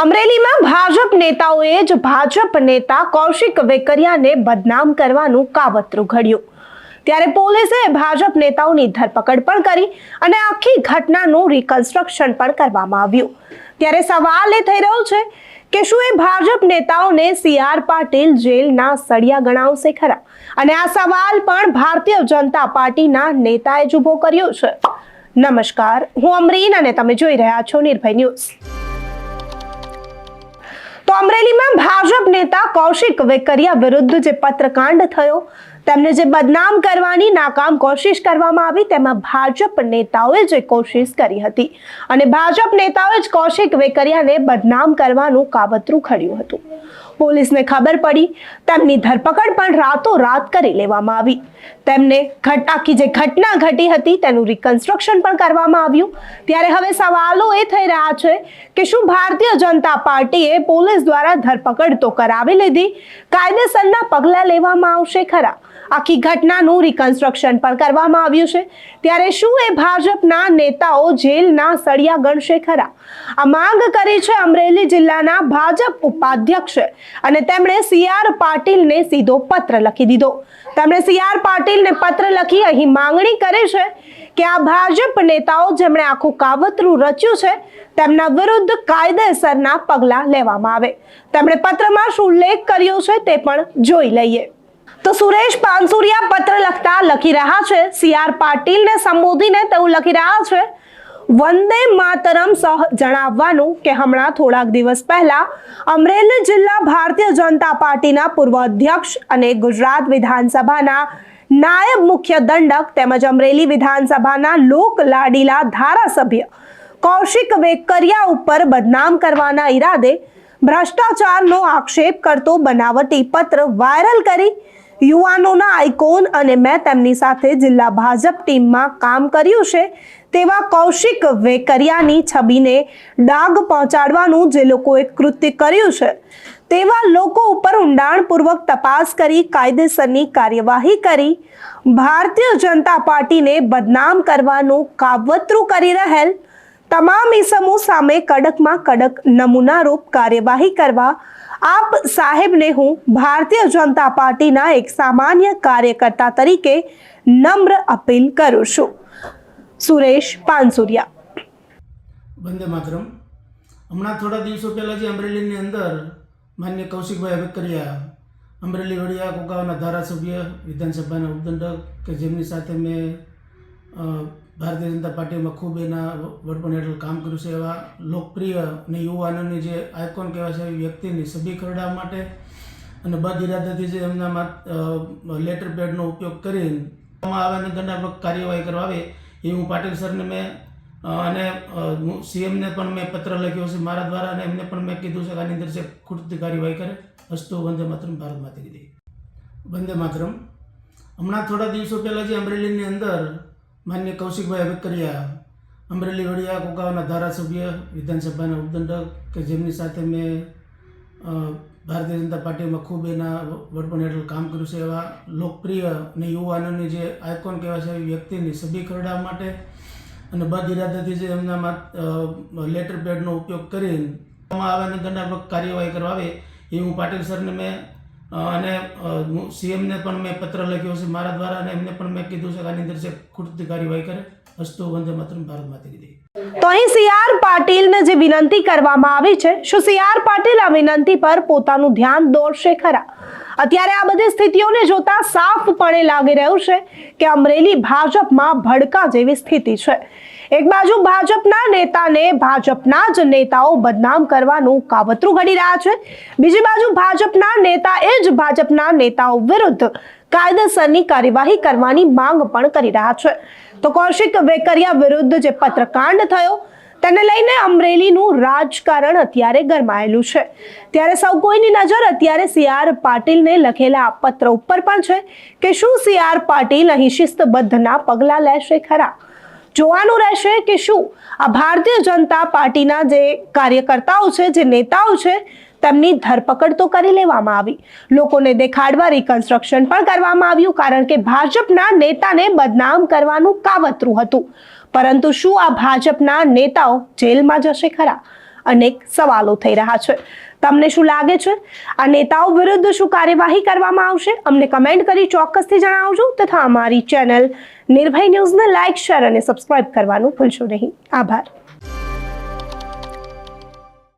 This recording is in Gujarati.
અમરેલીમાં ભાજપ નેતાઓએ જ ભાજપ નેતા કૌશિક વેકરિયાને બદનામ કરવાનું કાવતરું ઘડ્યું। ત્યારે પોલીસે ભાજપ નેતાઓની ધરપકડ પણ કરી અને આખી ઘટનાનું રિકન્સ્ટ્રક્શન પણ કરવામાં આવ્યું। ત્યારે સવાલ એ થઈ રહ્યો છે કે શું એ ભાજપ નેતાઓને CR પાટીલ જેલના સળિયા ગણાવશે ખરા? અને આ સવાલ પણ ભારતીય જનતા પાર્ટીના નેતાએ જ ઊભો કર્યો છે। નમસ્કાર, હું અમરીન અને તમે જોઈ રહ્યા છો નિર્ભય ન્યૂઝ। તો અમરેલીમાં ભાજપ નેતા કૌશિક વેકરિયા વિરુદ્ધ જે પત્રકાંડ થયો, તેમને જે બદનામ કરવાની નાકામ કોશિશ કરવામાં આવી, તેમાં ભાજપ નેતાઓએ જે કોશિશ કરી હતી અને ભાજપ નેતાઓએ જ કૌશિક વેકરિયાને બદનામ કરવાનું કાવતરું ઘડ્યું હતું। પોલીસને ખબર પડી, તેમની ધરપકડ પણ રાતોરાત કરી લેવામાં આવી। તેમને આખી જે ઘટના ઘટી હતી તેનું રિકન્સ્ટ્રક્શન પણ કરવામાં આવ્યું। ત્યારે હવે સવાલો એ થઈ રહ્યા છે કે શું ભારતીય જનતા પાર્ટીએ પોલીસ દ્વારા ધરપકડ તો કરાવી લીધી, કાયદેસરના પગલાં લેવામાં આવશે ખરા? આખી ઘટનાનું રિકન્સ્ટ્રક્શન પણ કરવામાં આવ્યું છે। ત્યારે શું એ ભાજપના નેતાઓ જેલના સળિયા ગણશે ખરા? આ માંગ કરી છે અમરેલી જિલ્લાના ભાજપ ઉપાધ્યક્ષે અને તેમણે CR પાટીલને સીધો પત્ર લખી દીધો। તેમણે CR પાટીલને પત્ર લખી અહીં માંગણી કરી છે કે આ ભાજપ નેતાઓ જેમણે આખું કાવતરું રચ્યું છે, તેમના વિરુદ્ધ કાયદેસરના પગલાં લેવામાં આવે। તેમણે પત્રમાં શું ઉલ્લેખ કર્યો છે તે પણ જોઈ લઈએ। તો સુરેશ પાનસુરિયા પત્ર લખતા લખી રહ્યા છે, CR પાટીલને સંબોધીને તેઓ લખી રહ્યા છે, વંદે માતરમ સહ જણાવવાનું કે હમણાં થોડાક દિવસ પહેલા અમરેલી જિલ્લા ભારતીય જનતા પાર્ટીના પૂર્વ અધ્યક્ષ અને ગુજરાત વિધાનસભાના નાયબ મુખ્ય દંડક તેમજ અમરેલી વિધાનસભાના લોક લાડીલા ધારાસભ્ય કૌશિક વેકરિયા ઉપર બદનામ કરવાના ઈરાદે ભ્રષ્ટાચારનો આક્ષેપ કરતો બનાવટી પત્ર વાયરલ કરી યુવાનોના આઇકોન અને મેં તેમની સાથે જિલ્લા ભાજપ ટીમમાં કામ કર્યું છે તેવા કૌશિક વેકરિયાની છબીને ડાઘ પહોંચાડવાનું જે લોકોએ કૃત્ય કર્યું છે તેવા લોકો ઉપર ઊંડાણપૂર્વક તપાસ કરી કાયદેસરની કાર્યવાહી કરી ભારતીય જનતા પાર્ટીને બદનામ કરવાનું કાવતરું કરી રહેલ તમામ ઇસમો સામે કડકમાં કડક નમૂનારૂપ કાર્યવાહી કરવા આપ સાહેબને હું ભારતીય જનતા પાર્ટીના એક સામાન્ય કાર્યકર્તા તરીકે નમ્ર અપીલ કરું છું। સુરેશ પાનસુરિયા। વંદે માતરમ। હમણાં થોડા દિવસો પહેલાં જે અમરેલીની અંદર માન્ય કૌશિકભાઈ વેકરિયા, અમરેલી વડિયા કોકાવાના ધારાસભ્ય, વિધાનસભાના ઉપદંડક કે જેમની સાથે મેં ભારતીય જનતા પાર્ટીમાં ખૂબ એના વડપણ હેઠળ કામ કર્યું છે, એવા લોકપ્રિય અને યુવાનોની જે આઇકોન કહેવાય છે એવી વ્યક્તિની છબી ખરડાવવા માટે અને બદ ઇરાદાથી જે એમના લેટર પેડનો ઉપયોગ કરીને આવે અને દંડાત્મક કાર્યવાહી કરવા આવે એ હું પાટીલ સરને મેં અને CMને પણ મેં પત્ર લખ્યો છે મારા દ્વારા, અને એમને પણ મેં કીધું છે કે આની અંદર જે ખૂટતી કાર્યવાહી કરે। અસ્તુ વંદે માતરમ, ભારત માતા કી જય। વંદે માતરમ। હમણાં થોડા દિવસો પહેલાં જે અમરેલીની અંદર માન્ય કૌશિકભાઈ વેકરિયા, અમરેલી વડિયા કોકાવાના ધારાસભ્ય, વિધાનસભાના ઉપદંડક કે જેમની સાથે મેં ભારતીય જનતા પાર્ટીમાં ખૂબ એના વડપણ હેઠળ કામ કર્યું છે, એવા લોકપ્રિય અને યુવાનોની જે આઇકોન કહેવાય છે એવી વ્યક્તિની છબી ખરડાવવા માટે અને બદ ઇરાદાથી જે એમના લેટર પેડનો ઉપયોગ કરીને આવે અને દંડાત્મક કાર્યવાહી કરવા આવે એ હું પાટીલ સરને મેં અને CMને પણ મેં પત્ર લખ્યો છે મારા દ્વારા, અને એમને પણ મેં કીધું છે કે આની અંદર જે ખૂટતી કાર્યવાહી કરે। અસ્તુ વંદે માતરમ, ભારત માતા કી જય। તો અહીં CR પાટીલને જે વિનંતી કરવામાં આવી છે, શું CR પાટીલ આ વિનંતી પર પોતાનું ધ્યાન દોરશે ખરા? અત્યારે આ બધી સ્થિતિઓને જોતા સાફપણે લાગી રહ્યું છે કે અમરેલી ભાજપમાં ભડકા જેવી સ્થિતિ છે। એક બાજુ ભાજપના નેતાને ભાજપના જ નેતાઓ બદનામ કરવાનું કાવતરું ઘડી રહ્યા છે, બીજી બાજુ ભાજપના નેતા એ જ ભાજપના નેતાઓ વિરુદ્ધ કાયદેસરની કાર્યવાહી કરવાની માંગ પણ કરી રહ્યા છે। તો કૌશિક વેકરિયા વિરુદ્ધ જે પત્રકાંડ થયો તેને લઈને અમરેલીનું રાજકારણ અત્યારે ગરમાયેલું છે। ત્યારે સૌ કોઈની નજર અત્યારે CR પાટીલને લખેલા આ પત્ર ઉપર પણ છે કે શું CR પાટીલ અહીં શિસ્તબદ્ધના પગલાં લેશે ખરા? જોવાનું રહેશે કે શું આ ભારતીય જનતા પાર્ટીના જે કાર્યકર્તાઓ છે, જે નેતાઓ છે, તેમની ધરપકડ તો કરી લેવામાં આવી, લોકોને દેખાડવા રિકન્સ્ટ્રક્શન પણ કરવામાં આવ્યું, કારણ કે ભાજપના નેતાને બદનામ કરવાનું કાવતરું હતું। પરંતુ શું આ ભાજપના નેતાઓ જેલમાં જશે ખરા? અનેક સવાલો થઈ રહ્યા છે. તમને શું લાગે છે, આ નેતાઓ વિરુદ્ધ શું કાર્યવાહી કરવામાં આવશે? અમને કમેન્ટ કરી ચોક્કસથી જણાવજો તથા અમારી ચેનલ નિર્ભય ન્યૂઝને લાઇક, શેર અને સબસ્ક્રાઇબ કરવાનું ભૂલશો નહીં. આભાર.